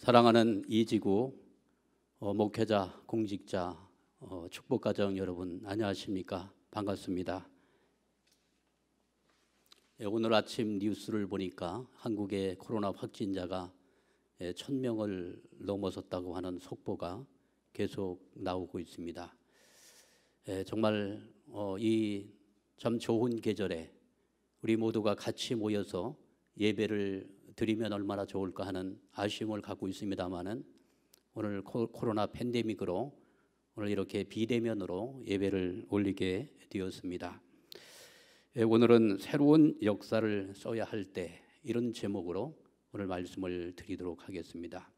사랑하는 이지구 목회자, 공직자, 축복가정 여러분 안녕하십니까? 반갑습니다. 오늘 아침 뉴스를 보니까 한국의 코로나 확진자가 1,000명을 넘어섰다고 하는 속보가 계속 나오고 있습니다. 정말 이 참 좋은 계절에 우리 모두가 같이 모여서 예배를 드리면 얼마나 좋을까 하는 아쉬움을 갖고 있습니다만은 오늘 코로나 팬데믹으로 오늘 이렇게 비대면으로 예배를 올리게 되었습니다. 오늘은 새로운 역사를 써야 할 때 이런 제목으로 오늘 말씀을 드리도록 하겠습니다.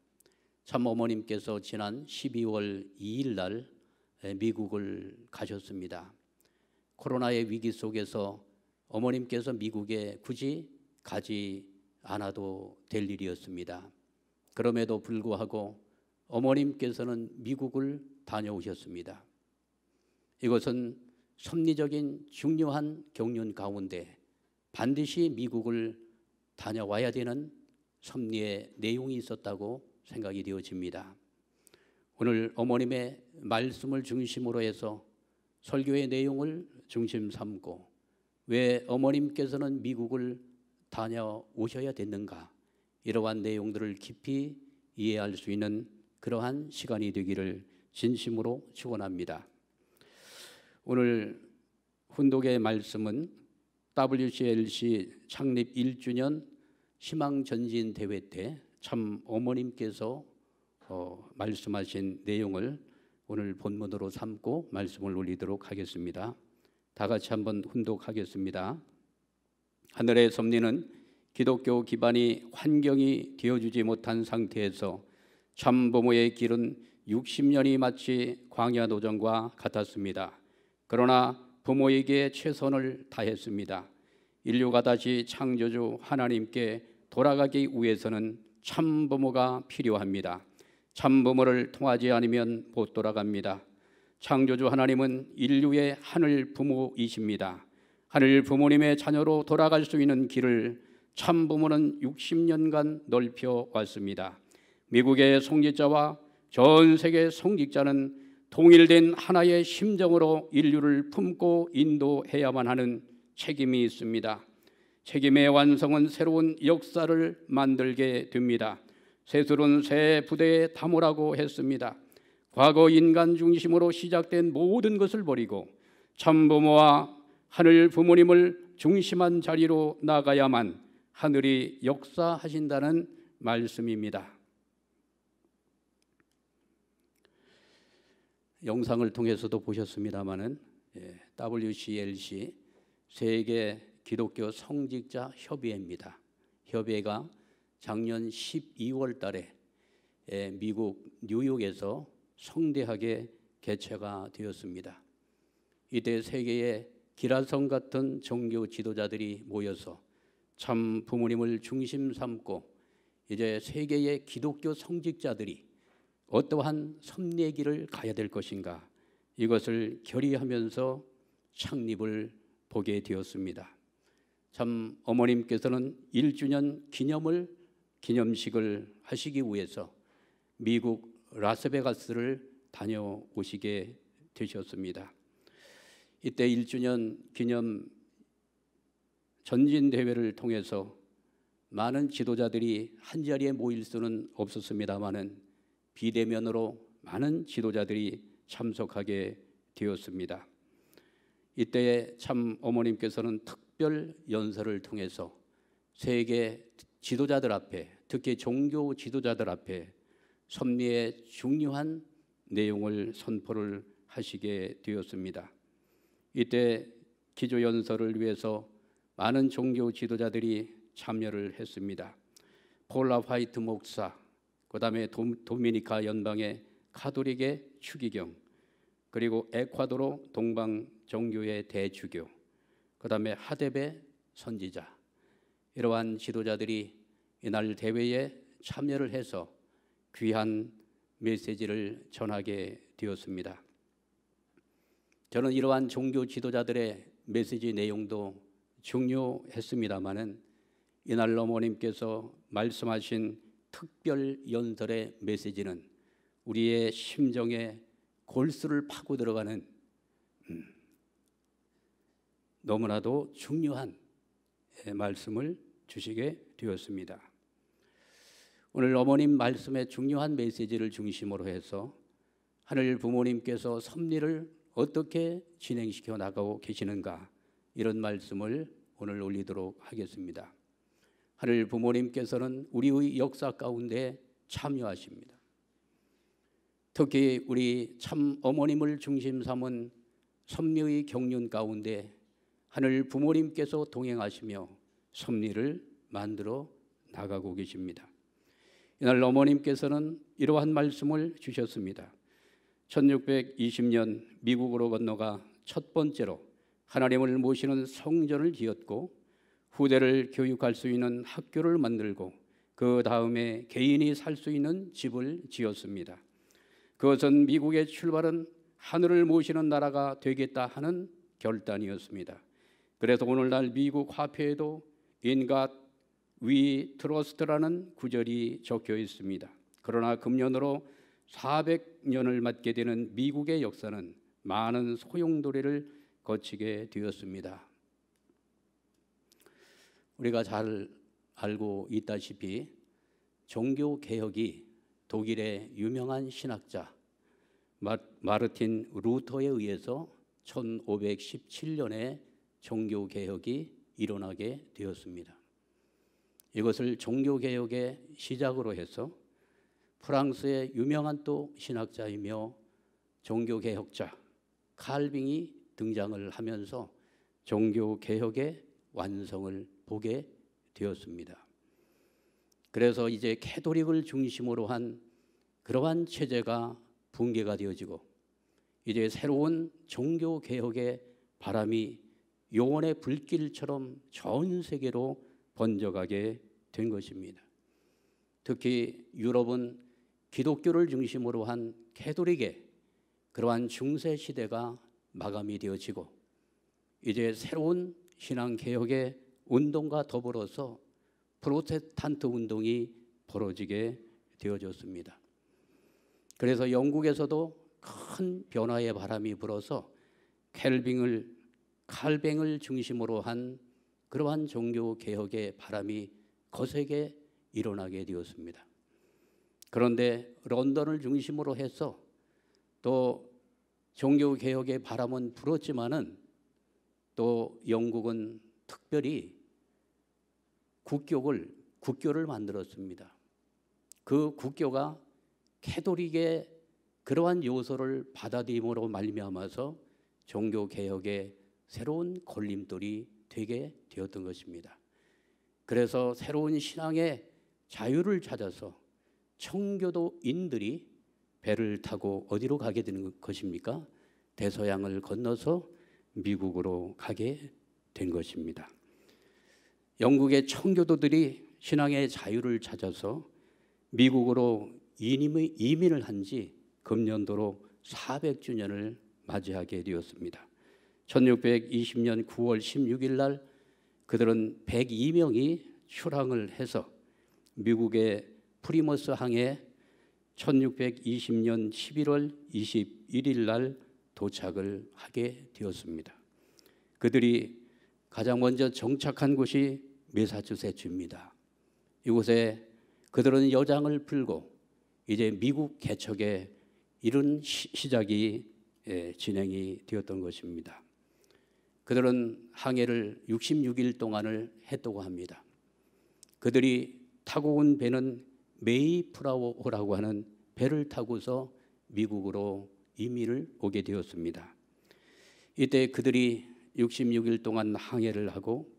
참 어머님께서 지난 12월 2일 날 미국을 가셨습니다. 코로나의 위기 속에서 어머님께서 미국에 굳이 가지 않아도 될 일이었습니다. 그럼에도 불구하고 어머님께서는 미국을 다녀오셨습니다. 이것은 섭리적인 중요한 경륜 가운데 반드시 미국을 다녀와야 되는 섭리의 내용이 있었다고 생각이 되어집니다. 오늘 어머님의 말씀을 중심으로 해서 설교의 내용을 중심 삼고 왜 어머님께서는 미국을 다녀오셔야 됐는가, 이러한 내용들을 깊이 이해할 수 있는 그러한 시간이 되기를 진심으로 축원합니다. 오늘 훈독의 말씀은 WCLC 창립 1주년 희망전진 대회 때 참 어머님께서 말씀하신 내용을 오늘 본문으로 삼고 말씀을 올리도록 하겠습니다. 다 같이 한번 훈독하겠습니다. 하늘의 섭리는 기독교 기반이 환경이 되어주지 못한 상태에서 참부모의 길은 60년이 마치 광야 노정과 같았습니다. 그러나 부모에게 최선을 다했습니다. 인류가 다시 창조주 하나님께 돌아가기 위해서는 참부모가 필요합니다. 참부모를 통하지 않으면 못 돌아갑니다. 창조주 하나님은 인류의 하늘 부모이십니다. 하늘 부모님의 자녀로 돌아갈 수 있는 길을 참부모는 60년간 넓혀 왔습니다. 미국의 송직자와 전 세계 송직자는 통일된 하나의 심정으로 인류를 품고 인도해야만 하는 책임이 있습니다. 책임의 완성은 새로운 역사를 만들게 됩니다. 세술은 새 부대에 담으라고 했습니다. 과거 인간 중심으로 시작된 모든 것을 버리고 참부모와 하늘 부모님을 중심한 자리로 나가야만 하늘이 역사하신다는 말씀입니다. 영상을 통해서도 보셨습달마는 WCLC 세계 기독교 성직자 협의회입니다. 협의회가 작년 12월 달에 미국 뉴욕에서 성대하게 개최가 되었습니다. 이때 세계의 기라성 같은 종교 지도자들이 모여서 참 부모님을 중심 삼고 이제 세계의 기독교 성직자들이 어떠한 섭리의 길을 가야 될 것인가, 이것을 결의하면서 창립을 보게 되었습니다. 참 어머님께서는 1주년 기념식을 하시기 위해서 미국 라스베가스를 다녀오시게 되셨습니다. 이때 1주년 기념 전진대회를 통해서 많은 지도자들이 한자리에 모일 수는 없었습니다마는 비대면으로 많은 지도자들이 참석하게 되었습니다. 이때 참 어머님께서는 특별 연설을 통해서 세계 지도자들 앞에, 특히 종교 지도자들 앞에 섭리의 중요한 내용을 선포를 하시게 되었습니다. 이때 기조 연설을 위해서 많은 종교 지도자들이 참여를 했습니다. 폴라 화이트 목사, 그 다음에 도미니카 연방의 카톨릭의 추기경, 그리고 에콰도르 동방 종교의 대주교, 그 다음에 하뎁의 선지자, 이러한 지도자들이 이날 대회에 참여를 해서 귀한 메시지를 전하게 되었습니다. 저는 이러한 종교 지도자들의 메시지 내용도 중요했습니다마는 이날 어머님께서 말씀하신 특별 연설의 메시지는 우리의 심정에 골수를 파고 들어가는 너무나도 중요한 말씀을 주시게 되었습니다. 오늘 어머님 말씀의 중요한 메시지를 중심으로 해서 하늘 부모님께서 섭리를 어떻게 진행시켜 나가고 계시는가, 이런 말씀을 오늘 올리도록 하겠습니다. 하늘 부모님께서는 우리의 역사 가운데 참여하십니다. 특히 우리 참 어머님을 중심 삼은 섭리의 경륜 가운데 하늘 부모님께서 동행하시며 섭리를 만들어 나가고 계십니다. 이날 어머님께서는 이러한 말씀을 주셨습니다. 1620년 미국으로 건너가 첫 번째로 하나님을 모시는 성전을 지었고, 후대를 교육할 수 있는 학교를 만들고, 그 다음에 개인이 살 수 있는 집을 지었습니다. 그것은 미국의 출발은 하늘을 모시는 나라가 되겠다 하는 결단이었습니다. 그래서 오늘날 미국 화폐에도 인갓 위 트러스트라는 구절이 적혀 있습니다. 그러나 금년으로 400년을 맞게 되는 미국의 역사는 많은 소용돌이를 거치게 되었습니다. 우리가 잘 알고 있다시피 종교개혁이 독일의 유명한 신학자 마르틴 루터에 의해서 1517년에 종교개혁이 일어나게 되었습니다. 이것을 종교개혁의 시작으로 해서 프랑스의 유명한 또 신학자이며 종교개혁자 칼빙이 등장을 하면서 종교개혁의 완성을 보게 되었습니다. 그래서 이제 캐톨릭을 중심으로 한 그러한 체제가 붕괴가 되어지고, 이제 새로운 종교개혁의 바람이 영원의 불길처럼 전 세계로 번져가게 된 것입니다. 특히 유럽은 기독교를 중심으로 한 캐톨릭의 그러한 중세 시대가 마감이 되어지고, 이제 새로운 신앙개혁의 운동과 더불어서 프로테스탄트 운동이 벌어지게 되어졌습니다. 그래서 영국에서도 큰 변화의 바람이 불어서 칼뱅을 중심으로 한 그러한 종교개혁의 바람이 거세게 일어나게 되었습니다. 그런데 런던을 중심으로 해서 또 종교개혁의 바람은 불었지만은 또 영국은 특별히 국교를 만들었습니다. 그 국교가 캐톨릭의 그러한 요소를 받아들임으로 말미암아서 종교개혁의 새로운 걸림돌이 되게 되었던 것입니다. 그래서 새로운 신앙의 자유를 찾아서 청교도인들이 배를 타고 어디로 가게 되는 것입니까? 대서양을 건너서 미국으로 가게 된 것입니다. 영국의 청교도들이 신앙의 자유를 찾아서 미국으로 이민을 한 지 금년도로 400주년을 맞이하게 되었습니다. 1620년 9월 16일 날 그들은 102명이 출항을 해서 미국의 프리머스 항에 1620년 11월 21일 날 도착을 하게 되었습니다. 그들이 가장 먼저 정착한 곳이 매사추세츠입니다. 이곳에 그들은 여장을 풀고 이제 미국 개척에 이른 시작이 진행이 되었던 것입니다. 그들은 항해를 66일 동안을 했다고 합니다. 그들이 타고 온 배는 메이플라워라고 하는 배를 타고서 미국으로 이민을 오게 되었습니다. 이때 그들이 66일 동안 항해를 하고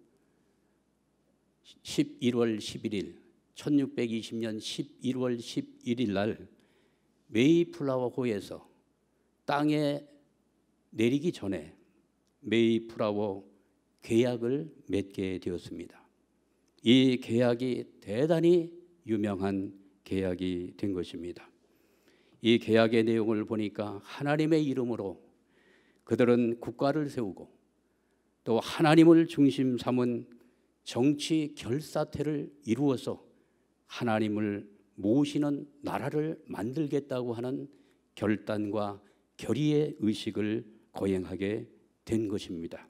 11월 11일 1620년 11월 11일 날 메이플라워호에서 땅에 내리기 전에 메이플라워 계약을 맺게 되었습니다. 이 계약이 대단히 유명한 계약이 된 것입니다. 이 계약의 내용을 보니까 하나님의 이름으로 그들은 국가를 세우고 또 하나님을 중심 삼은 정치 결사태를 이루어서 하나님을 모시는 나라를 만들겠다고 하는 결단과 결의의 의식을 거행하게 된 것입니다.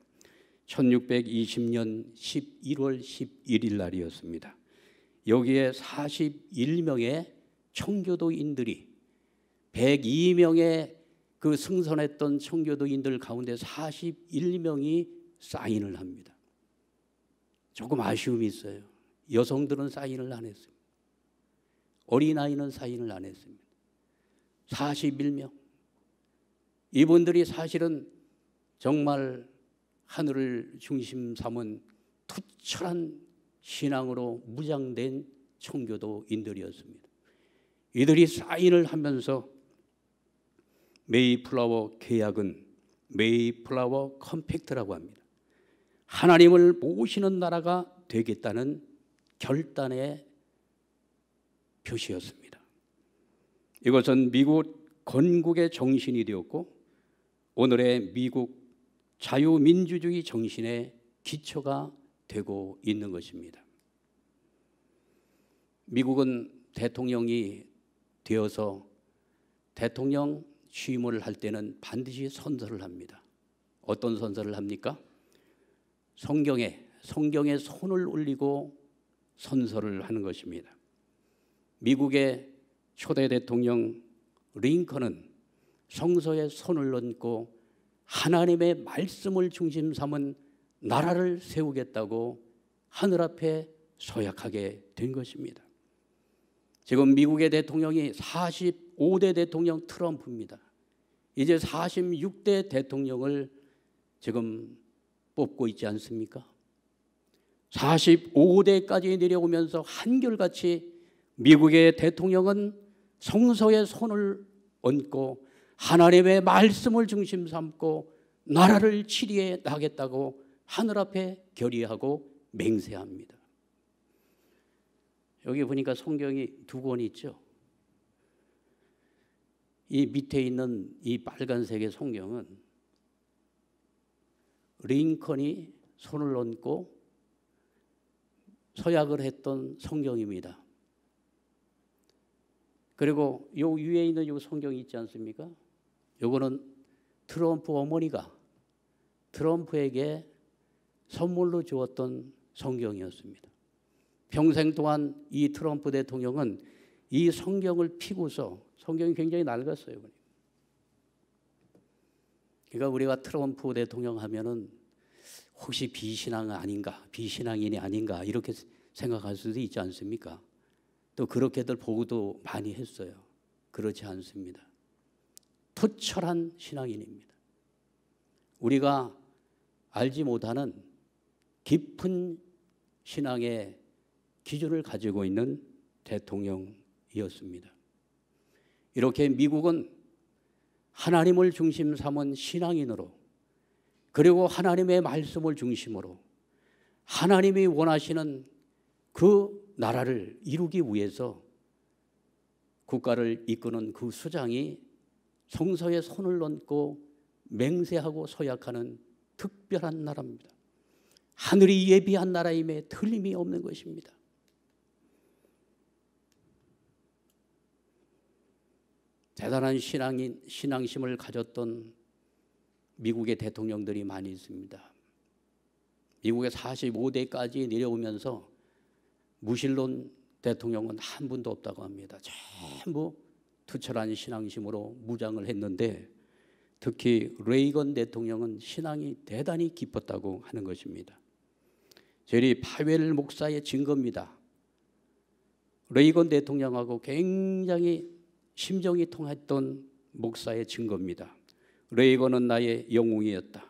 1620년 11월 11일 날이었습니다. 여기에 41명의 청교도인들이 102명의 그 승선했던 청교도인들 가운데 41명이 사인을 합니다. 조금 아쉬움이 있어요. 여성들은 사인을 안 했습니다. 어린아이는 사인을 안 했습니다. 41명. 이분들이 사실은 정말 하늘을 중심 삼은 투철한 신앙으로 무장된 청교도인들이었습니다. 이들이 사인을 하면서 메이플라워 계약은 메이플라워 컴팩트라고 합니다. 하나님을 모시는 나라가 되겠다는 결단의 표시였습니다. 이것은 미국 건국의 정신이 되었고 오늘의 미국 자유민주주의 정신의 기초가 되고 있는 것입니다. 미국은 대통령이 되어서 대통령 취임을 할 때는 반드시 선서를 합니다. 어떤 선서를 합니까? 성경에 손을 올리고 선서를 하는 것입니다. 미국의 초대 대통령 링컨은 성서에 손을 얹고 하나님의 말씀을 중심 삼은 나라를 세우겠다고 하늘 앞에 서약하게 된 것입니다. 지금 미국의 대통령이 45대 대통령 트럼프입니다. 이제 46대 대통령을 지금 뽑고 있지 않습니까? 45대까지 내려오면서 한결같이 미국의 대통령은 성서에 손을 얹고 하나님의 말씀을 중심 삼고 나라를 치리해 나가겠다고 하늘 앞에 결의하고 맹세합니다. 여기 보니까 성경이 두 권 있죠. 이 밑에 있는 이 빨간색의 성경은 링컨이 손을 얹고 서약을 했던 성경입니다. 그리고 요 위에 있는 요 성경이 있지 않습니까? 요거는 트럼프 어머니가 트럼프에게 선물로 주었던 성경이었습니다. 평생 동안 이 트럼프 대통령은 이 성경을 피고서 성경이 굉장히 낡았어요. 그러니까 우리가 트럼프 대통령 하면은 혹시 비신앙 아닌가, 비신앙인이 아닌가 이렇게 생각할 수도 있지 않습니까? 또 그렇게들 보고도 많이 했어요. 그렇지 않습니다. 투철한 신앙인입니다. 우리가 알지 못하는 깊은 신앙의 기준을 가지고 있는 대통령이었습니다. 이렇게 미국은 하나님을 중심 삼은 신앙인으로 그리고 하나님의 말씀을 중심으로 하나님이 원하시는 그 나라를 이루기 위해서 국가를 이끄는 그 수장이 성서에 손을 얹고 맹세하고 서약하는 특별한 나라입니다. 하늘이 예비한 나라임에 틀림이 없는 것입니다. 대단한 신앙심을 가졌던 미국의 대통령들이 많이 있습니다. 미국의 45대까지 내려오면서 무신론 대통령은 한 분도 없다고 합니다. 전부 투철한 신앙심으로 무장을 했는데 특히 레이건 대통령은 신앙이 대단히 깊었다고 하는 것입니다. 제리 파웰 목사의 증거입니다. 레이건 대통령하고 굉장히 심정이 통했던 목사의 증거입니다. 레이건은 나의 영웅이었다.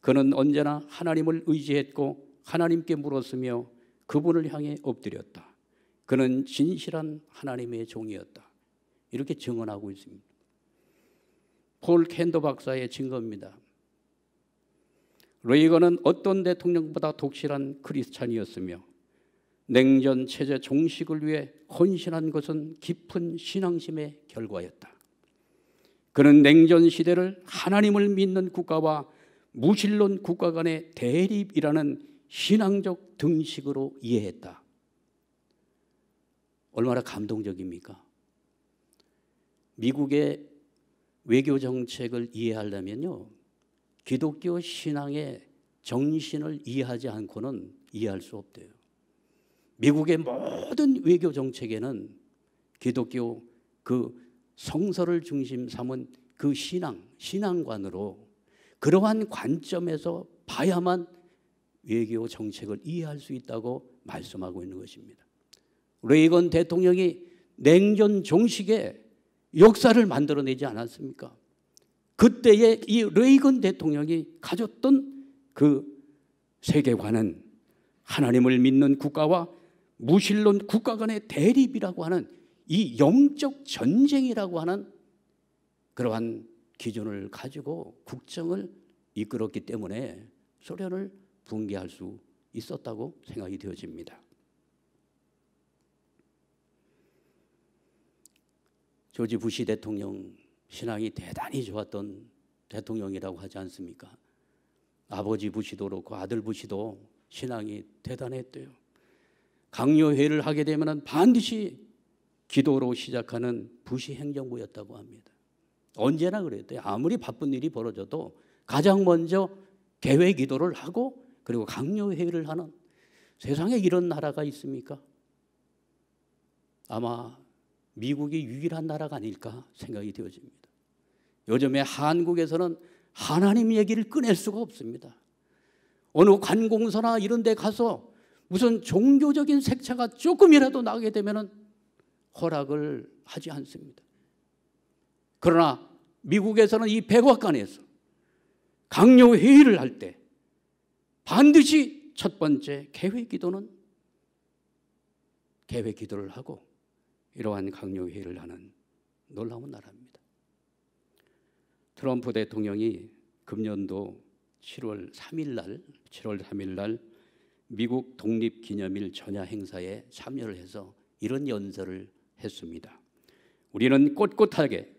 그는 언제나 하나님을 의지했고 하나님께 물었으며 그분을 향해 엎드렸다. 그는 진실한 하나님의 종이었다. 이렇게 증언하고 있습니다. 폴 캔더 박사의 증거입니다. 레이건은 어떤 대통령보다 독실한 크리스찬이었으며 냉전 체제 종식을 위해 헌신한 것은 깊은 신앙심의 결과였다. 그는 냉전 시대를 하나님을 믿는 국가와 무신론 국가 간의 대립이라는 신앙적 등식으로 이해했다. 얼마나 감동적입니까? 미국의 외교 정책을 이해하려면요, 기독교 신앙의 정신을 이해하지 않고는 이해할 수 없대요. 미국의 모든 외교 정책에는 기독교 그 성서를 중심 삼은 그 신앙관으로 그러한 관점에서 봐야만 외교 정책을 이해할 수 있다고 말씀하고 있는 것입니다. 레이건 대통령이 냉전 종식의 역사를 만들어내지 않았습니까? 그때의 이 레이건 대통령이 가졌던 그 세계관은 하나님을 믿는 국가와 무신론 국가 간의 대립이라고 하는 이 영적 전쟁이라고 하는 그러한 기준을 가지고 국정을 이끌었기 때문에 소련을 붕괴할 수 있었다고 생각이 되어집니다. 조지 부시 대통령 신앙이 대단히 좋았던 대통령이라고 하지 않습니까? 아버지 부시도 그렇고 아들 부시도 신앙이 대단했대요. 강요회를 하게 되면 반드시 기도로 시작하는 부시 행정부였다고 합니다. 언제나 그랬대요. 아무리 바쁜 일이 벌어져도 가장 먼저 개회 기도를 하고 그리고 강요회를 하는, 세상에 이런 나라가 있습니까? 아마 미국이 유일한 나라가 아닐까 생각이 되어집니다. 요즘에 한국에서는 하나님 얘기를 꺼낼 수가 없습니다. 어느 관공서나 이런 데 가서 무슨 종교적인 색채가 조금이라도 나게 되면 허락을 하지 않습니다. 그러나 미국에서는 이 백악관에서 강요회의를 할 때 반드시 첫 번째 개회 기도는 개회 기도를 하고 이러한 강요회의를 하는 놀라운 나라입니다. 트럼프 대통령이 금년도 7월 3일 날 미국 독립기념일 전야 행사에 참여를 해서 이런 연설을 했습니다. 우리는 꼿꼿하게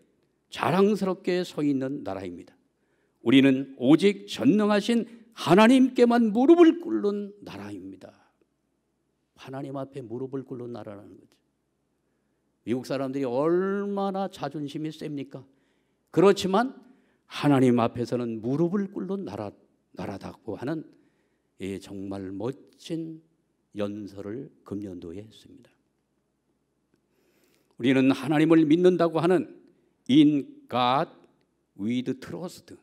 자랑스럽게 서 있는 나라입니다. 우리는 오직 전능하신 하나님께만 무릎을 꿇는 나라입니다. 하나님 앞에 무릎을 꿇는 나라라는 거죠. 미국 사람들이 얼마나 자존심이 셉니까? 그렇지만 하나님 앞에서는 무릎을 꿇는 나라다고 하는 정말 멋진 연설을 금년도에 했습니다. 우리는 하나님을 믿는다고 하는 In God with Trust.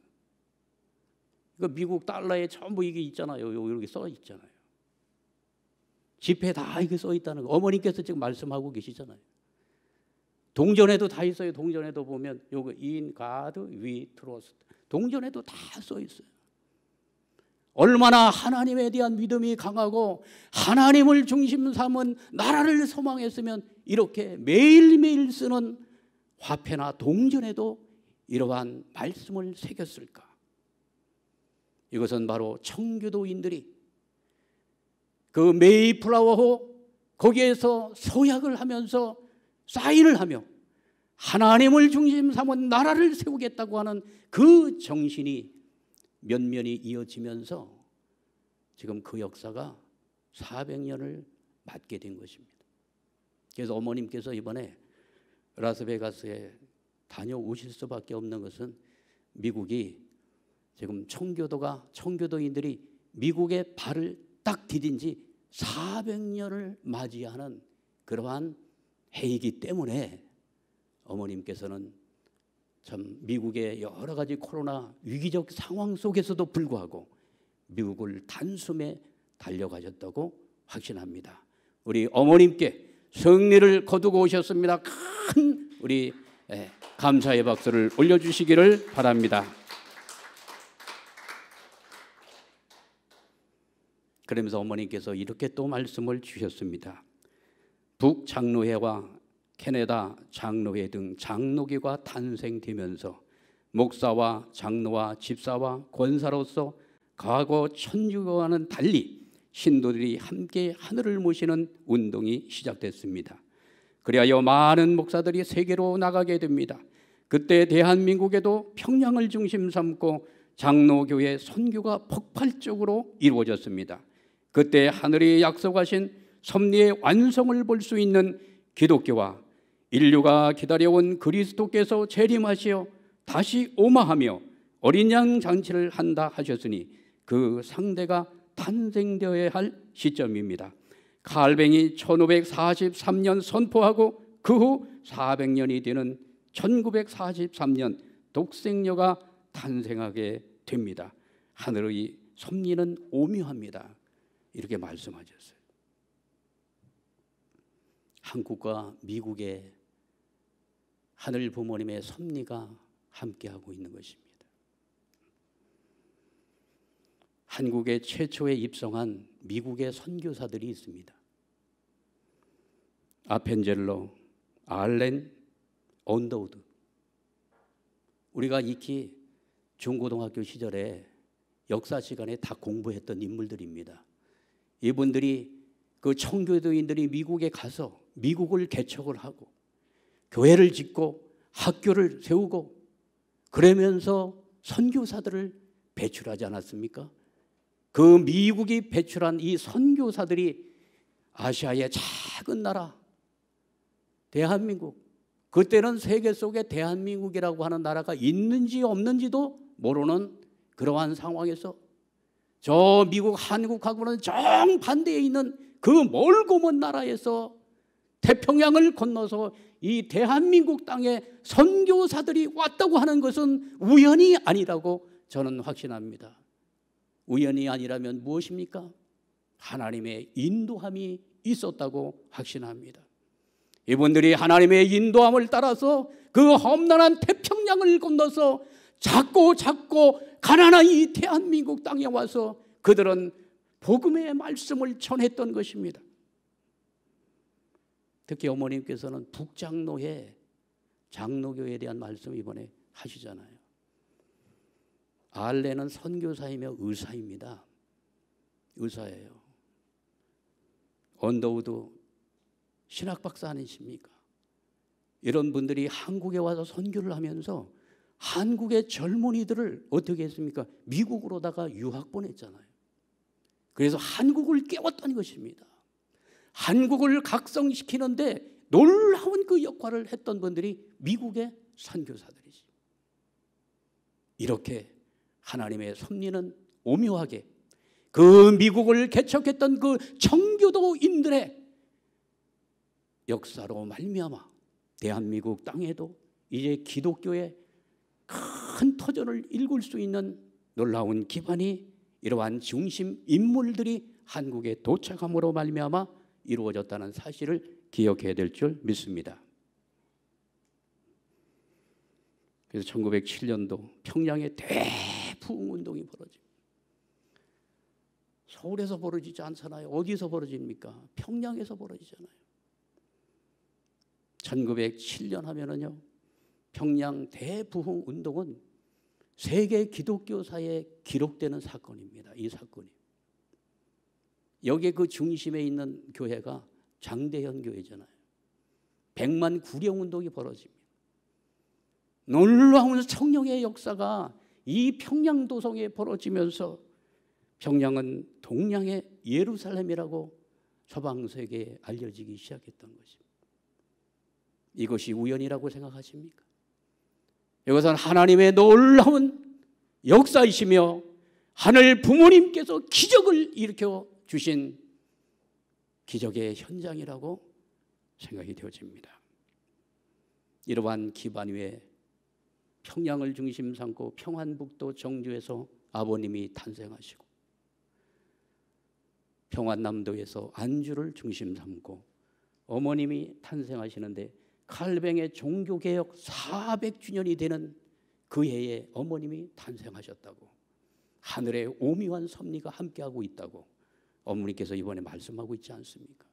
미국 달러에 전부 이게 있잖아요. 여기 써 있잖아요. 지폐 다 이게 써 있다는 거. 어머니께서 지금 말씀하고 계시잖아요. 동전에도 다 있어요. 동전에도 보면 요거 In God we trust. 동전에도 다 써 있어요. 얼마나 하나님에 대한 믿음이 강하고 하나님을 중심 삼은 나라를 소망했으면 이렇게 매일매일 쓰는 화폐나 동전에도 이러한 말씀을 새겼을까? 이것은 바로 청교도인들이 그 메이플라워호 거기에서 서약을 하면서 사인을 하며 하나님을 중심 삼은 나라를 세우겠다고 하는 그 정신이 면면이 이어지면서 지금 그 역사가 400년을 맞게 된 것입니다. 그래서 어머님께서 이번에 라스베가스에 다녀오실 수밖에 없는 것은 미국이 지금 청교도인들이 미국의 발을 딱 디딘 지 400년을 맞이하는 그러한 해이기 때문에 어머님께서는 참 미국의 여러 가지 코로나 위기적 상황 속에서도 불구하고 미국을 단숨에 달려가셨다고 확신합니다. 우리 어머님께 승리를 거두고 오셨습니다. 큰 우리 감사의 박수를 올려주시기를 바랍니다. 그러면서 어머니께서 이렇게 또 말씀을 주셨습니다. 북장로회와 캐나다 장로회 등 장로교가 탄생되면서 목사와 장로와 집사와 권사로서 과거 천주교와는 달리 신도들이 함께 하늘을 모시는 운동이 시작됐습니다. 그리하여 많은 목사들이 세계로 나가게 됩니다. 그때 대한민국에도 평양을 중심 삼고 장로교회 선교가 폭발적으로 이루어졌습니다. 그때 하늘이 약속하신 섭리의 완성을 볼 수 있는 기독교와 인류가 기다려온 그리스도께서 재림하시어 다시 오마하며 어린 양 잔치를 한다 하셨으니 그 상대가 탄생되어야 할 시점입니다. 칼뱅이 1543년 선포하고 그 후 400년이 되는 1943년 독생녀가 탄생하게 됩니다. 하늘의 섭리는 오묘합니다. 이렇게 말씀하셨어요. 한국과 미국의 하늘 부모님의 섭리가 함께하고 있는 것입니다. 한국에 최초에 입성한 미국의 선교사들이 있습니다. 아펜젤러, 알렌, 언더우드. 우리가 익히 중고등학교 시절에 역사 시간에 다 공부했던 인물들입니다. 이분들이 그 청교도인들이 미국에 가서 미국을 개척을 하고 교회를 짓고 학교를 세우고 그러면서 선교사들을 배출하지 않았습니까? 그 미국이 배출한 이 선교사들이 아시아의 작은 나라 대한민국, 그때는 세계 속에 대한민국이라고 하는 나라가 있는지 없는지도 모르는 그러한 상황에서 저 미국, 한국하고는 정반대에 있는 그 멀고 먼 나라에서 태평양을 건너서 이 대한민국 땅에 선교사들이 왔다고 하는 것은 우연이 아니라고 저는 확신합니다. 우연이 아니라면 무엇입니까? 하나님의 인도함이 있었다고 확신합니다. 이분들이 하나님의 인도함을 따라서 그 험난한 태평양을 건너서 작고 가난한 이 대한민국 땅에 와서 그들은 복음의 말씀을 전했던 것입니다. 특히 어머님께서는 북장로회, 장로교에 대한 말씀 이번에 하시잖아요. 알렌은 선교사이며 의사입니다. 의사예요. 언더우드 신학 박사 아니십니까? 이런 분들이 한국에 와서 선교를 하면서 한국의 젊은이들을 어떻게 했습니까? 미국으로다가 유학 보냈잖아요. 그래서 한국을 깨웠다는 것입니다. 한국을 각성시키는데 놀라운 그 역할을 했던 분들이 미국의 선교사들이지. 이렇게 하나님의 섭리는 오묘하게 그 미국을 개척했던 그 청교도인들의 역사로 말미암아 대한민국 땅에도 이제 기독교의 큰 터전을 일굴 수 있는 놀라운 기반이 이러한 중심 인물들이 한국에 도착함으로 말미암아 이루어졌다는 사실을 기억해야 될 줄 믿습니다. 그래서 1907년도 평양에 대부흥운동이 벌어집니다. 서울에서 벌어지지 않잖아요. 어디서 벌어집니까? 평양에서 벌어지잖아요. 1907년 하면은요, 평양 대부흥운동은 세계 기독교사에 기록되는 사건입니다. 이 사건이. 여기에 그 중심에 있는 교회가 장대현 교회잖아요. 100만 구령운동이 벌어집니다. 놀라운 성령의 역사가 이 평양도성에 벌어지면서 평양은 동양의 예루살렘이라고 서방 세계에 알려지기 시작했던 것입니다. 이것이 우연이라고 생각하십니까? 이것은 하나님의 놀라운 역사이시며 하늘 부모님께서 기적을 일으켜 주신 기적의 현장이라고 생각이 되어집니다. 이러한 기반 위에 평양을 중심 삼고 평안북도 정주에서 아버님이 탄생하시고 평안남도에서 안주를 중심 삼고 어머님이 탄생하시는데 칼뱅의 종교개혁 400주년이 되는 그 해에 어머님이 탄생하셨다고, 하늘의 오묘한 섭리가 함께하고 있다고 어머니께서 이번에 말씀하고 있지 않습니까?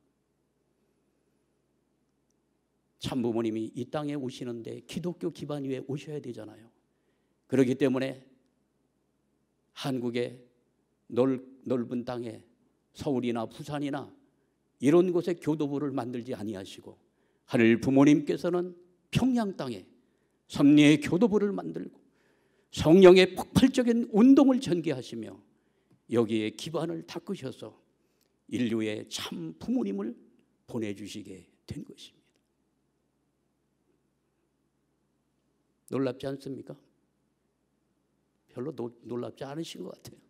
참부모님이 이 땅에 오시는데 기독교 기반 위에 오셔야 되잖아요. 그렇기 때문에 한국의 넓은 땅에 서울이나 부산이나 이런 곳에 교도부를 만들지 아니하시고 하늘 부모님께서는 평양 땅에 섭리의 교도부를 만들고 성령의 폭발적인 운동을 전개하시며 여기에 기반을 닦으셔서 인류의 참 부모님을 보내주시게 된 것입니다. 놀랍지 않습니까? 별로 놀랍지 않으신 것 같아요.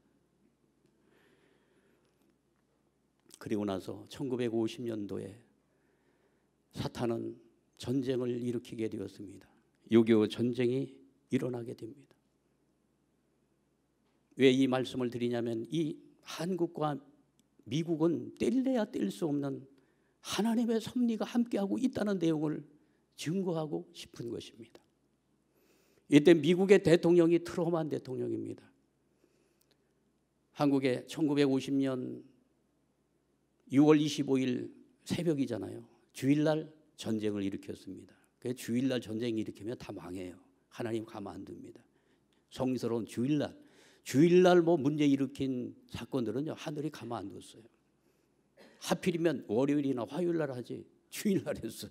그리고 나서 1950년도에 사탄은 전쟁을 일으키게 되었습니다. 6.25 전쟁이 일어나게 됩니다. 왜 이 말씀을 드리냐면 이 한국과 미국은 뗄래야 뗄 수 없는 하나님의 섭리가 함께하고 있다는 내용을 증거하고 싶은 것입니다. 이때 미국의 대통령이 트루먼 대통령입니다. 한국의 1950년 6월 25일 새벽이잖아요. 주일날 전쟁을 일으켰습니다. 주일날 전쟁 일으키면 다 망해요. 하나님 가만 안 둡니다. 성스러운 주일날 뭐 문제 일으킨 사건들은요, 하늘이 가만 안 뒀어요. 하필이면 월요일이나 화요일날 하지 주일날 했어요.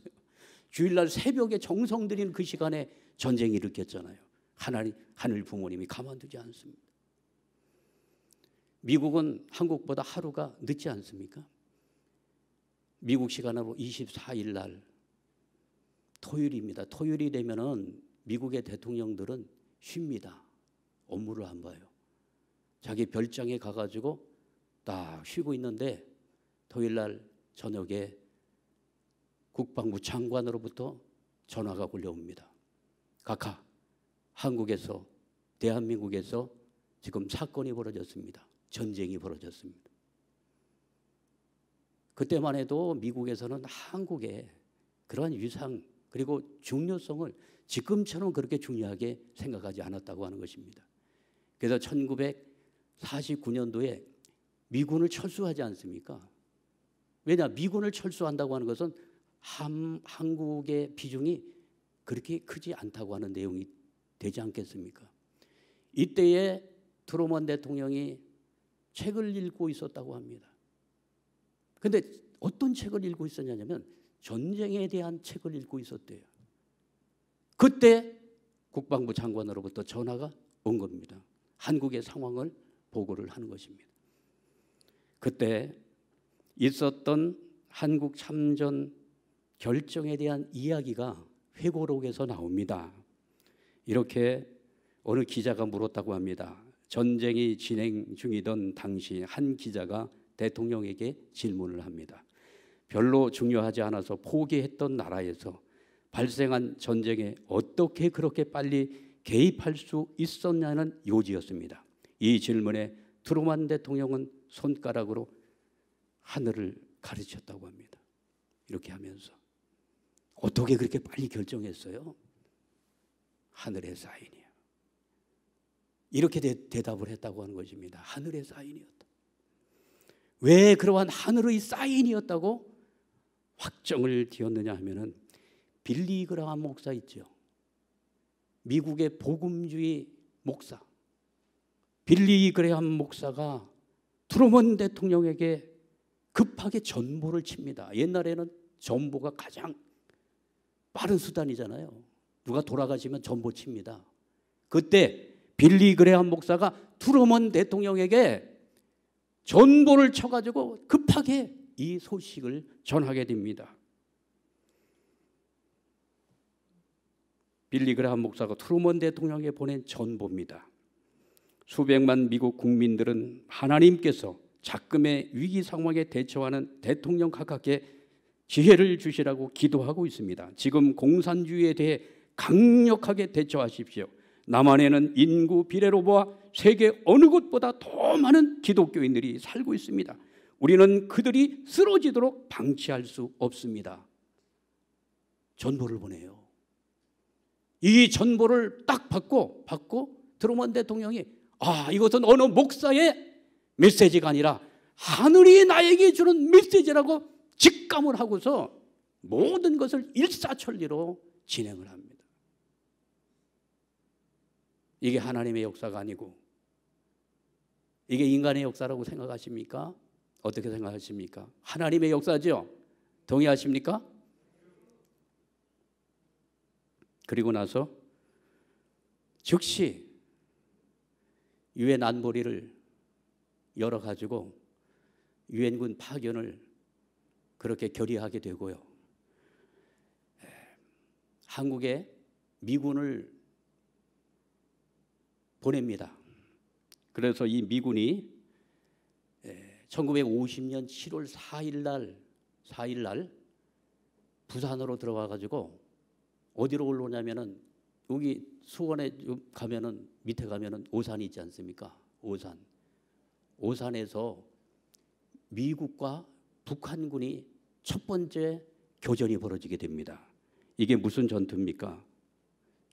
주일날 새벽에 정성 들인 그 시간에 전쟁이 일으켰잖아요. 하늘 부모님이 가만두지 않습니다. 미국은 한국보다 하루가 늦지 않습니까? 미국 시간으로 24일 날 토요일입니다. 토요일이 되면은 미국의 대통령들은 쉽니다. 업무를 안 봐요. 자기 별장에 가가지고 딱 쉬고 있는데 토요일 날 저녁에 국방부 장관으로부터 전화가 걸려옵니다. 각하, 한국에서 대한민국에서 지금 사건이 벌어졌습니다. 전쟁이 벌어졌습니다. 그때만 해도 미국에서는 한국의 그러한 위상 그리고 중요성을 지금처럼 그렇게 중요하게 생각하지 않았다고 하는 것입니다. 그래서 1949년도에 미군을 철수하지 않습니까? 왜냐? 미군을 철수한다고 하는 것은 한국의 비중이 그렇게 크지 않다고 하는 내용이 되지 않겠습니까? 이때에 트루먼 대통령이 책을 읽고 있었다고 합니다. 그런데 어떤 책을 읽고 있었냐면 전쟁에 대한 책을 읽고 있었대요. 그때 국방부 장관으로부터 전화가 온 겁니다. 한국의 상황을 보고를 하는 것입니다. 그때 있었던 한국 참전 결정에 대한 이야기가 회고록에서 나옵니다. 이렇게 어느 기자가 물었다고 합니다. 전쟁이 진행 중이던 당시 한 기자가 대통령에게 질문을 합니다. 별로 중요하지 않아서 포기했던 나라에서 발생한 전쟁에 어떻게 그렇게 빨리 개입할 수 있었냐는 요지였습니다. 이 질문에 트루먼 대통령은 손가락으로 하늘을 가르쳤다고 합니다. 이렇게 하면서 어떻게 그렇게 빨리 결정했어요? 하늘의 사인이요. 이렇게 대답을 했다고 하는 것입니다. 하늘의 사인이었다. 왜 그러한 하늘의 사인이었다고 확정을 지었느냐 하면은 빌리 그라함 목사 있죠. 미국의 복음주의 목사 빌리 그라함 목사가 트루먼 대통령에게 급하게 전보를 칩니다. 옛날에는 전보가 가장 빠른 수단이잖아요. 누가 돌아가시면 전보 칩니다. 그때 빌리 그레함 목사가 트루먼 대통령에게 전보를 쳐가지고 급하게 이 소식을 전하게 됩니다. 빌리 그레함 목사가 트루먼 대통령에게 보낸 전보입니다. 수백만 미국 국민들은 하나님께서 작금의 위기 상황에 대처하는 대통령 각하께 지혜를 주시라고 기도하고 있습니다. 지금 공산주의에 대해 강력하게 대처하십시오. 남한에는 인구 비례로 보아 세계 어느 곳보다 더 많은 기독교인들이 살고 있습니다. 우리는 그들이 쓰러지도록 방치할 수 없습니다. 전보를 보내요. 이 전보를 딱 받고 트루먼 대통령이 이것은 어느 목사의 메시지가 아니라 하늘이 나에게 주는 메시지라고 직감을 하고서 모든 것을 일사천리로 진행을 합니다. 이게 하나님의 역사가 아니고 이게 인간의 역사라고 생각하십니까? 어떻게 생각하십니까? 하나님의 역사죠? 동의하십니까? 그리고 나서 즉시 유엔 안보리를 열어가지고 유엔군 파견을 그렇게 결의하게 되고요. 한국에 미군을 보냅니다. 그래서 이 미군이 1950년 7월 4일 날 부산으로 들어와 가지고 어디로 올라오냐면은 여기 수원에 가면은 밑에 가면은 오산이 있지 않습니까? 오산에서 미국과 북한군이 첫 번째 교전이 벌어지게 됩니다. 이게 무슨 전투입니까?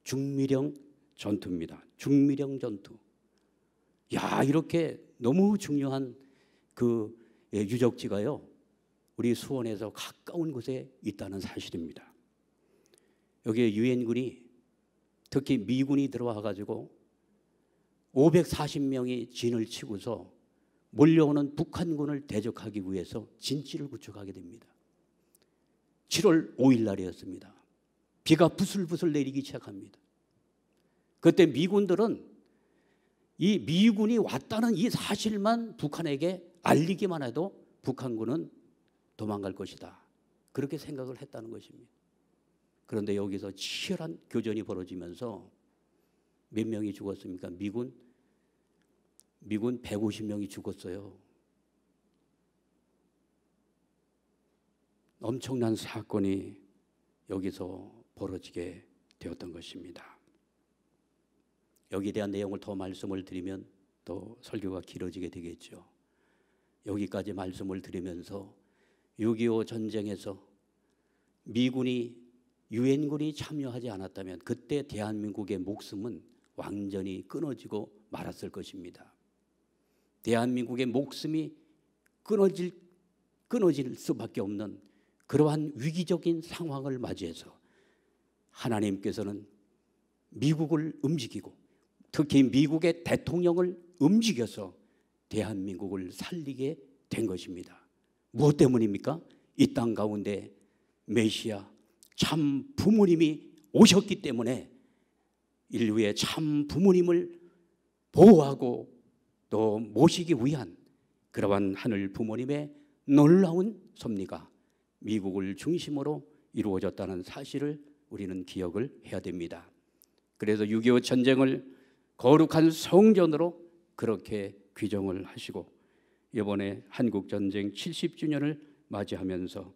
중미령 전투입니다. 중미령 전투. 야, 이렇게 너무 중요한 그 유적지가요, 우리 수원에서 가까운 곳에 있다는 사실입니다. 여기에 유엔군이, 특히 미군이 들어와 가지고 540명이 진을 치고서 몰려오는 북한군을 대적하기 위해서 진지를 구축하게 됩니다. 7월 5일 날이었습니다. 비가 부슬부슬 내리기 시작합니다. 그때 미군들은 이 미군이 왔다는 이 사실만 북한에게 알리기만 해도 북한군은 도망갈 것이다, 그렇게 생각을 했다는 것입니다. 그런데 여기서 치열한 교전이 벌어지면서 몇 명이 죽었습니까? 미군 150명이 죽었어요. 엄청난 사건이 여기서 벌어지게 되었던 것입니다. 여기에 대한 내용을 더 말씀을 드리면 또 설교가 길어지게 되겠죠. 여기까지 말씀을 드리면서 6.25 전쟁에서 미군이, 유엔군이 참여하지 않았다면 그때 대한민국의 목숨은 완전히 끊어지고 말았을 것입니다. 대한민국의 목숨이 끊어질 수밖에 없는 그러한 위기적인 상황을 맞이해서 하나님께서는 미국을 움직이고 특히 미국의 대통령을 움직여서 대한민국을 살리게 된 것입니다. 무엇 때문입니까? 이 땅 가운데 메시아 참 부모님이 오셨기 때문에 인류의 참 부모님을 보호하고 또 모시기 위한 그러한 하늘 부모님의 놀라운 섭리가 미국을 중심으로 이루어졌다는 사실을 우리는 기억을 해야 됩니다. 그래서 6.25 전쟁을 거룩한 성전으로 그렇게 규정을 하시고 이번에 한국전쟁 70주년을 맞이하면서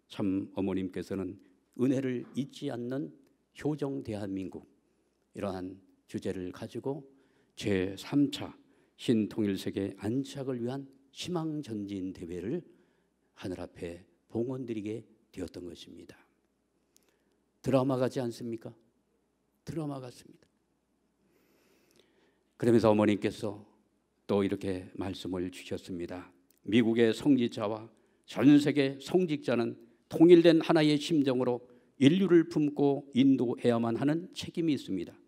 참 어머님께서는 은혜를 잊지 않는 효정 대한민국, 이러한 주제를 가지고 제3차 신통일세계 안착을 위한 희망전진 대회를 하늘 앞에 봉헌드리게 되었던 것입니다. 드라마 같지 않습니까? 드라마 같습니다. 그러면서 어머님께서 또 이렇게 말씀을 주셨습니다. 미국의 성직자와 전 세계 성직자는 통일된 하나의 심정으로 인류를 품고 인도해야만 하는 책임이 있습니다.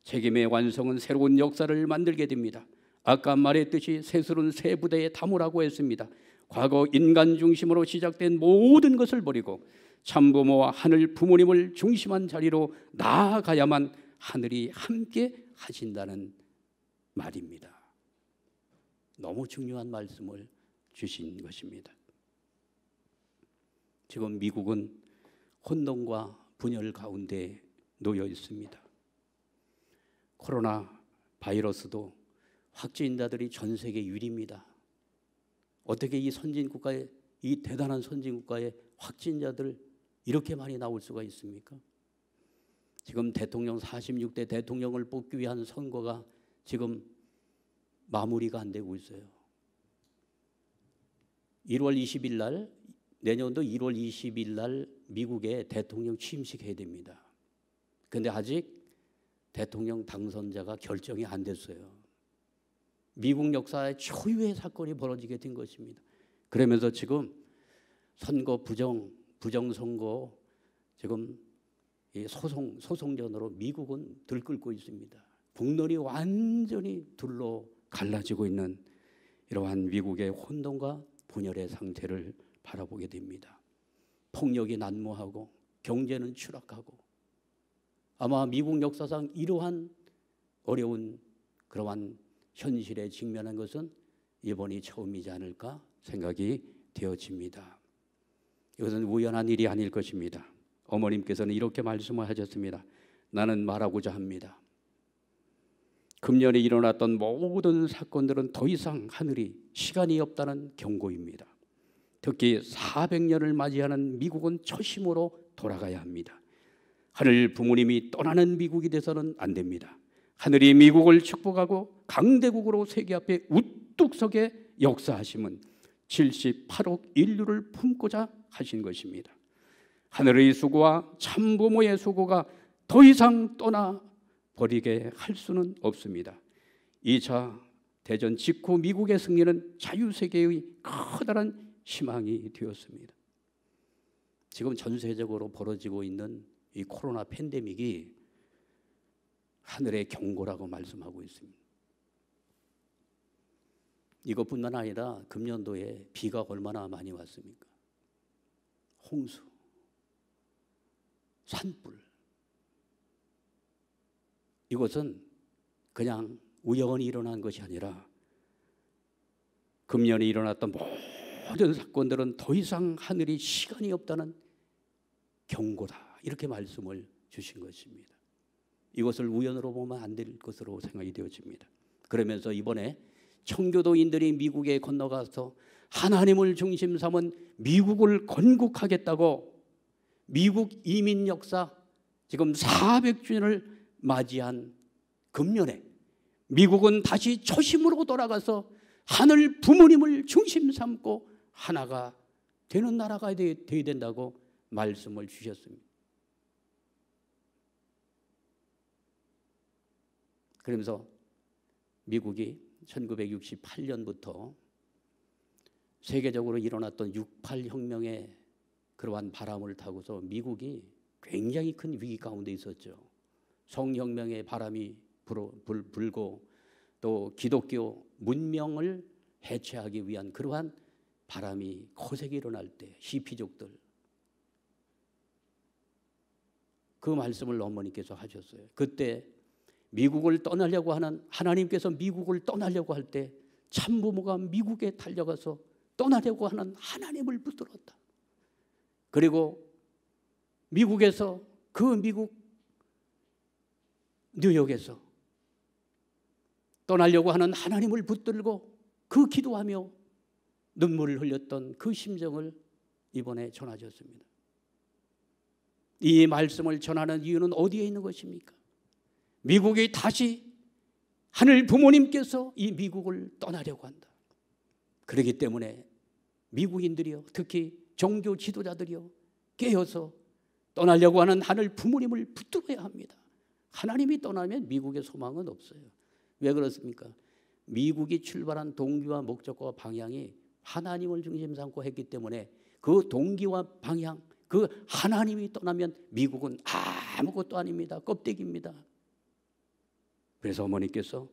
책임의 완성은 새로운 역사를 만들게 됩니다. 아까 말했듯이 새술은 새 부대에 담으라고 했습니다. 과거 인간 중심으로 시작된 모든 것을 버리고 참부모와 하늘 부모님을 중심한 자리로 나아가야만 하늘이 함께 하신다는 말입니다. 너무 중요한 말씀을 주신 것입니다. 지금 미국은 혼돈과 분열 가운데 놓여 있습니다. 코로나 바이러스도 확진자들이 전 세계 1위입니다. 어떻게 이 선진국가에, 이 대단한 선진국가에 확진자들 이렇게 많이 나올 수가 있습니까? 지금 대통령 46대 대통령을 뽑기 위한 선거가 지금 마무리가 안 되고 있어요. 1월 20일 날, 내년도 1월 20일 날 미국에 대통령 취임식 해야 됩니다. 그런데 아직 대통령 당선자가 결정이 안 됐어요. 미국 역사의 초유의 사건이 벌어지게 된 것입니다. 그러면서 지금 선거 부정선거 지금 소송전으로 미국은 들끓고 있습니다. 국론이 완전히 둘로 갈라지고 있는 이러한 미국의 혼돈과 분열의 상태를 바라보게 됩니다. 폭력이 난무하고 경제는 추락하고 아마 미국 역사상 이러한 어려운 그러한 현실에 직면한 것은 이번이 처음이지 않을까 생각이 되어집니다. 이것은 우연한 일이 아닐 것입니다. 어머님께서는 이렇게 말씀을 하셨습니다. 나는 말하고자 합니다. 금년에 일어났던 모든 사건들은 더 이상 하늘이 시간이 없다는 경고입니다. 특히 400년을 맞이하는 미국은 초심으로 돌아가야 합니다. 하늘 부모님이 떠나는 미국이 돼서는 안 됩니다. 하늘이 미국을 축복하고 강대국으로 세계 앞에 우뚝 서게 역사하심은 78억 인류를 품고자 하신 것입니다. 하늘의 수고와 참부모의 수고가 더 이상 떠나버리게 할 수는 없습니다. 2차 대전 직후 미국의 승리는 자유세계의 커다란 희망이 되었습니다. 지금 전 세계적으로 벌어지고 있는 이 코로나 팬데믹이 하늘의 경고라고 말씀하고 있습니다. 이것뿐만 아니라 금년도에 비가 얼마나 많이 왔습니까? 홍수, 산불. 이것은 그냥 우연히 일어난 것이 아니라 금년에 일어났던 모든 사건들은 더 이상 하늘이 시간이 없다는 경고다, 이렇게 말씀을 주신 것입니다. 이것을 우연으로 보면 안 될 것으로 생각이 되어집니다. 그러면서 이번에 청교도인들이 미국에 건너가서 하나님을 중심 삼은 미국을 건국하겠다고 미국 이민 역사 지금 400주년을 맞이한 금년에 미국은 다시 초심으로 돌아가서 하늘 부모님을 중심 삼고 하나가 되는 나라가 되어야 된다고 말씀을 주셨습니다. 그러면서 미국이 1968년부터 세계적으로 일어났던 6.8 혁명의 그러한 바람을 타고서 미국이 굉장히 큰 위기 가운데 있었죠. 성혁명의 바람이 불고 또 기독교 문명을 해체하기 위한 그러한 바람이 거세게 일어날 때 히피족들, 그 말씀을 어머니께서 하셨어요. 그때 미국을 떠나려고 하는, 하나님께서 미국을 떠나려고 할 때 참부모가 미국에 달려가서 떠나려고 하는 하나님을 붙들었다. 그리고 미국에서, 그 미국 뉴욕에서 떠나려고 하는 하나님을 붙들고 그 기도하며 눈물을 흘렸던 그 심정을 이번에 전하셨습니다. 이 말씀을 전하는 이유는 어디에 있는 것입니까? 미국이 다시 하늘 부모님께서 이 미국을 떠나려고 한다. 그렇기 때문에 미국인들이요, 특히 종교 지도자들이요, 깨어서 떠나려고 하는 하늘 부모님을 붙들어야 합니다. 하나님이 떠나면 미국의 소망은 없어요. 왜 그렇습니까? 미국이 출발한 동기와 목적과 방향이 하나님을 중심 삼고 했기 때문에 그 동기와 방향, 그 하나님이 떠나면 미국은 아무것도 아닙니다. 껍데기입니다. 그래서 어머니께서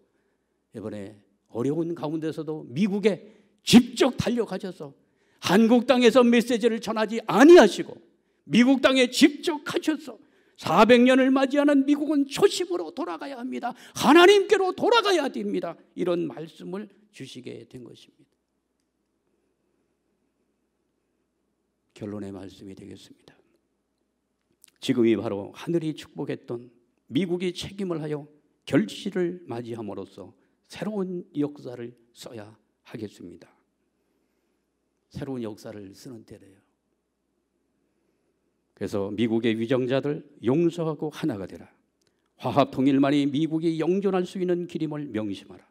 이번에 어려운 가운데서도 미국에 직접 달려가셔서 한국 땅에서 메시지를 전하지 아니하시고 미국 땅에 직접 가셔서 400년을 맞이하는 미국은 초심으로 돌아가야 합니다. 하나님께로 돌아가야 됩니다. 이런 말씀을 주시게 된 것입니다. 결론의 말씀이 되겠습니다. 지금이 바로 하늘이 축복했던 미국이 책임을 하여 결실을 맞이함으로써 새로운 역사를 써야 하겠습니다. 새로운 역사를 쓰는 때래요. 그래서 미국의 위정자들 용서하고 하나가 되라. 화합통일만이 미국이 영존할 수 있는 길임을 명심하라.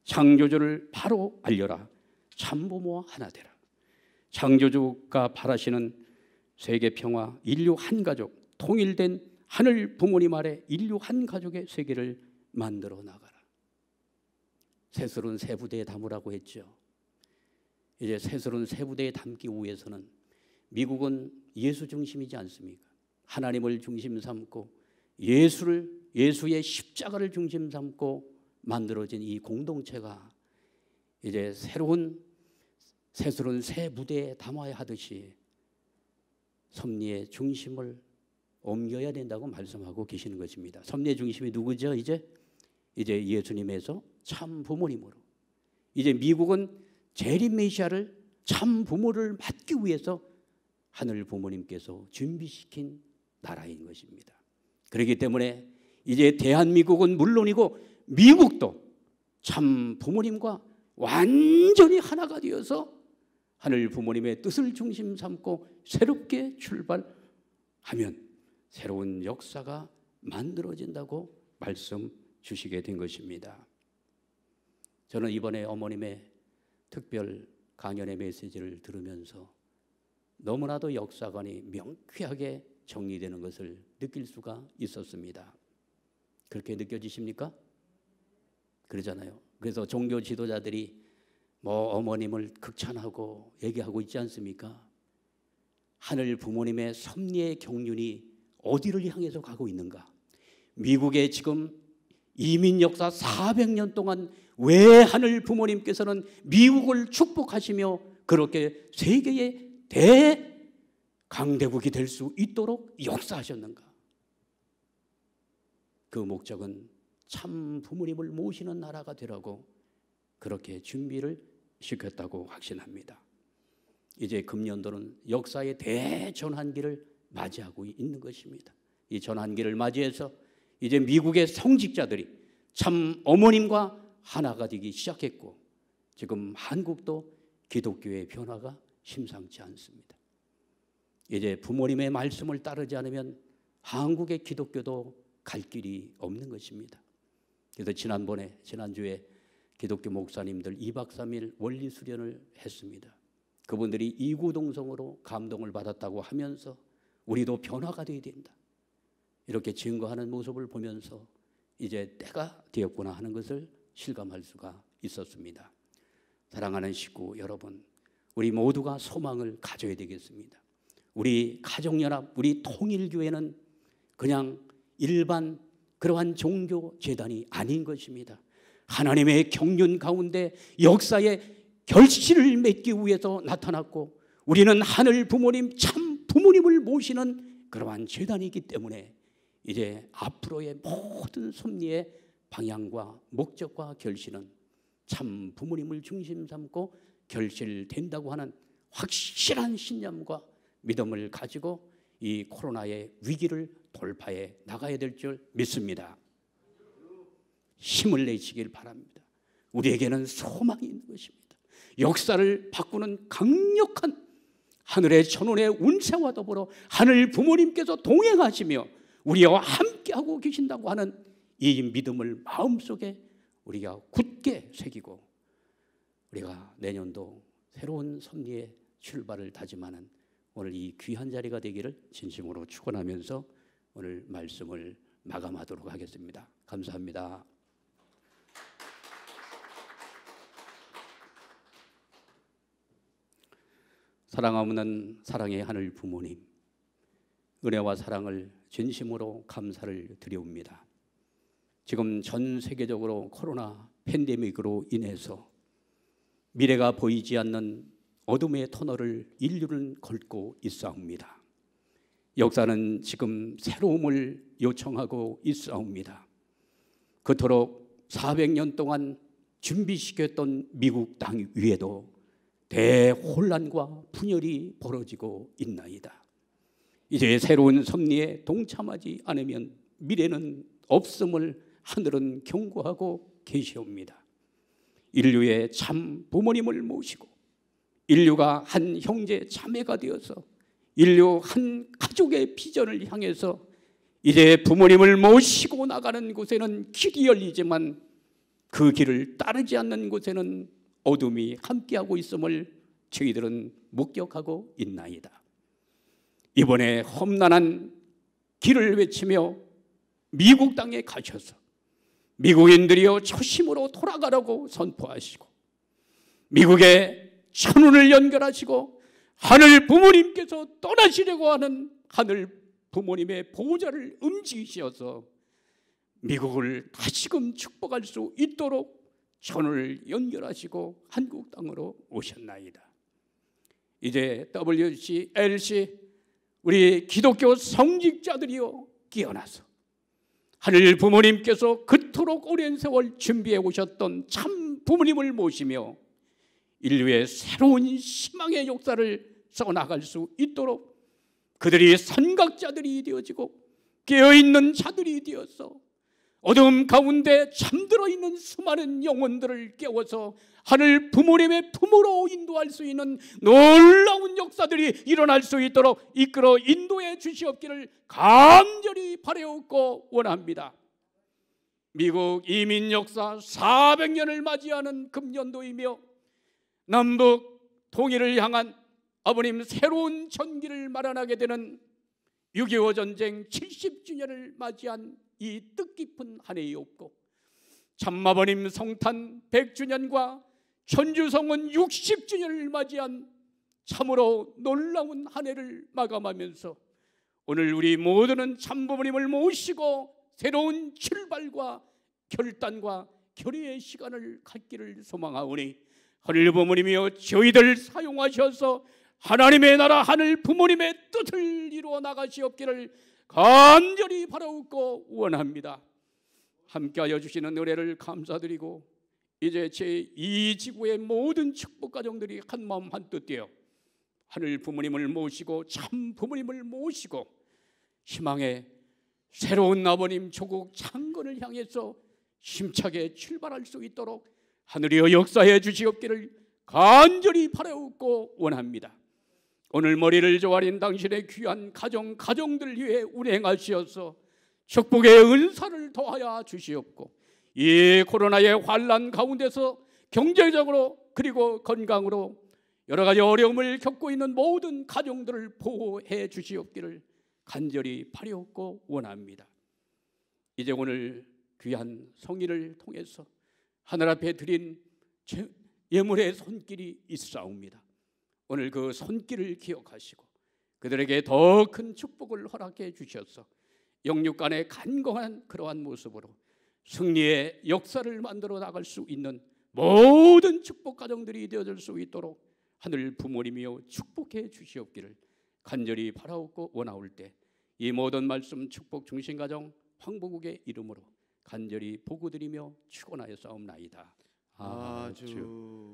창조주를 바로 알려라. 참부모와 하나 되라. 창조주가 바라시는 세계 평화, 인류 한 가족, 통일된 하늘 부모님 아래 인류 한 가족의 세계를 만들어 나가라. 새술은 새 부대에 담으라고 했죠. 이제 새술은 새 부대에 담기 위해서는 미국은 예수 중심이지 않습니까? 하나님을 중심 삼고 예수의 십자가를 중심 삼고 만들어진 이 공동체가 이제 새술은 새 부대에 담아야 하듯이 섭리의 중심을 옮겨야 된다고 말씀하고 계시는 것입니다. 섭리의 중심이 누구죠? 이제 예수님에서 참 부모님으로, 이제 미국은 재림 메시아를 참 부모를 맞기 위해서 하늘 부모님께서 준비시킨 나라인 것입니다. 그렇기 때문에 이제 대한민국은 물론이고 미국도 참 부모님과 완전히 하나가 되어서 하늘 부모님의 뜻을 중심 삼고 새롭게 출발하면 새로운 역사가 만들어진다고 말씀 주시게 된 것입니다. 저는 이번에 어머님의 특별 강연의 메시지를 들으면서 너무나도 역사관이 명쾌하게 정리되는 것을 느낄 수가 있었습니다. 그렇게 느껴지십니까? 그러잖아요. 그래서 종교 지도자들이 어머님을 극찬하고 얘기하고 있지 않습니까? 하늘 부모님의 섭리의 경륜이 어디를 향해서 가고 있는가? 미국의 지금 이민 역사 400년 동안 왜 하늘 부모님께서는 미국을 축복하시며 그렇게 세계의 대강대국이 될 수 있도록 역사하셨는가? 그 목적은 참 부모님을 모시는 나라가 되라고 그렇게 준비를 시켰다고 확신합니다. 이제 금년도는 역사의 대전환기를 맞이하고 있는 것입니다. 이 전환기를 맞이해서 이제 미국의 성직자들이 참 어머님과 하나가 되기 시작했고 지금 한국도 기독교의 변화가 심상치 않습니다. 이제 부모님의 말씀을 따르지 않으면 한국의 기독교도 갈 길이 없는 것입니다. 그래서 지난주에 기독교 목사님들 2박 3일 원리 수련을 했습니다. 그분들이 이구동성으로 감동을 받았다고 하면서 우리도 변화가 되어야 된다, 이렇게 증거하는 모습을 보면서 이제 때가 되었구나 하는 것을 실감할 수가 있었습니다. 사랑하는 식구 여러분, 우리 모두가 소망을 가져야 되겠습니다. 우리 가정연합, 우리 통일교회는 그냥 일반 그러한 종교 재단이 아닌 것입니다. 하나님의 경륜 가운데 역사의 결실을 맺기 위해서 나타났고 우리는 하늘 부모님, 참 부모님을 모시는 그러한 재단이기 때문에 이제 앞으로의 모든 섭리의 방향과 목적과 결실은 참 부모님을 중심 삼고 결실된다고 하는 확실한 신념과 믿음을 가지고 이 코로나의 위기를 돌파해 나가야 될 줄 믿습니다. 힘을 내시길 바랍니다. 우리에게는 소망이 있는 것입니다. 역사를 바꾸는 강력한 하늘의 천운의 운세와 더불어 하늘 부모님께서 동행하시며 우리와 함께하고 계신다고 하는 이 믿음을 마음속에 우리가 굳게 새기고 우리가 내년도 새로운 섭리의 출발을 다짐하는 오늘 이 귀한 자리가 되기를 진심으로 축원하면서 오늘 말씀을 마감하도록 하겠습니다. 감사합니다. 사랑 없는 사랑의 하늘 부모님, 은혜와 사랑을 진심으로 감사를 드려옵니다. 지금 전 세계적으로 코로나 팬데믹으로 인해서 미래가 보이지 않는 어둠의 터널을 인류는 걷고 있사옵니다. 역사는 지금 새로움을 요청하고 있사옵니다. 그토록 400년 동안 준비시켰던 미국 땅 위에도 대혼란과 분열이 벌어지고 있나이다. 이제 새로운 섭리에 동참하지 않으면 미래는 없음을 하늘은 경고하고 계시옵니다. 인류의 참 부모님을 모시고 인류가 한 형제 자매가 되어서 인류 한 가족의 비전을 향해서 이제 부모님을 모시고 나가는 곳에는 길이 열리지만 그 길을 따르지 않는 곳에는 어둠이 함께하고 있음을 저희들은 목격하고 있나이다. 이번에 험난한 길을 외치며 미국 땅에 가셔서 미국인들이여 초심으로 돌아가라고 선포하시고 미국의 천운을 연결하시고 하늘 부모님께서 떠나시려고 하는 하늘 부모님의 보호자를 움직이셔서 미국을 다시금 축복할 수 있도록 천을 연결하시고 한국 땅으로 오셨나이다. 이제 WC, LC 우리 기독교 성직자들이여 깨어나서 하늘 부모님께서 그토록 오랜 세월 준비해 오셨던 참 부모님을 모시며 인류의 새로운 희망의 역사를 써나갈 수 있도록 그들이 선각자들이 되어지고 깨어있는 자들이 되어서 어둠 가운데 잠들어 있는 수많은 영혼들을 깨워서 하늘 부모님의 품으로 인도할 수 있는 놀라운 역사들이 일어날 수 있도록 이끌어 인도해 주시옵기를 간절히 바라옵고 원합니다. 미국 이민 역사 400년을 맞이하는 금년도이며 남북 통일을 향한 아버님 새로운 전기를 마련하게 되는 6.25 전쟁 70주년을 맞이한 이 뜻깊은 한 해이었고, 참마버님 성탄 100주년과 천주성은 60주년을 맞이한 참으로 놀라운 한 해를 마감하면서 오늘 우리 모두는 참부모님을 모시고 새로운 출발과 결단과 결의의 시간을 갖기를 소망하오니 하늘 부모님이여 저희들 사용하셔서 하나님의 나라 하늘 부모님의 뜻을 이루어 나가시옵기를 간절히 바라옵고 원합니다. 함께하여 주시는 은혜를 감사드리고 이제 제2 지구의 모든 축복 가정들이 한마음 한뜻 되어 하늘 부모님을 모시고 참 부모님을 모시고 희망의 새로운 아버님 조국 창건을 향해서 힘차게 출발할 수 있도록 하늘이여 역사해 주시옵기를 간절히 바라옵고 원합니다. 오늘 머리를 조아린 당신의 귀한 가정들 위해 운행하시어서 축복의 은사를 더하여 주시옵고 이 코로나의 환난 가운데서 경제적으로 그리고 건강으로 여러 가지 어려움을 겪고 있는 모든 가정들을 보호해 주시옵기를 간절히 바라옵고 원합니다. 이제 오늘 귀한 성의를 통해서 하늘 앞에 드린 예물의 손길이 있사옵니다. 오늘 그 손길을 기억하시고 그들에게 더 큰 축복을 허락해 주셔서 영육 간의 간공한 그러한 모습으로 승리의 역사를 만들어 나갈 수 있는 모든 축복 가정들이 되어질 수 있도록 하늘 부모님이여 축복해 주시옵기를 간절히 바라옵고 원하올 때 이 모든 말씀 축복 중심 가정 황보국의 이름으로 간절히 보고드리며 축원하여 싸움나이다. 아주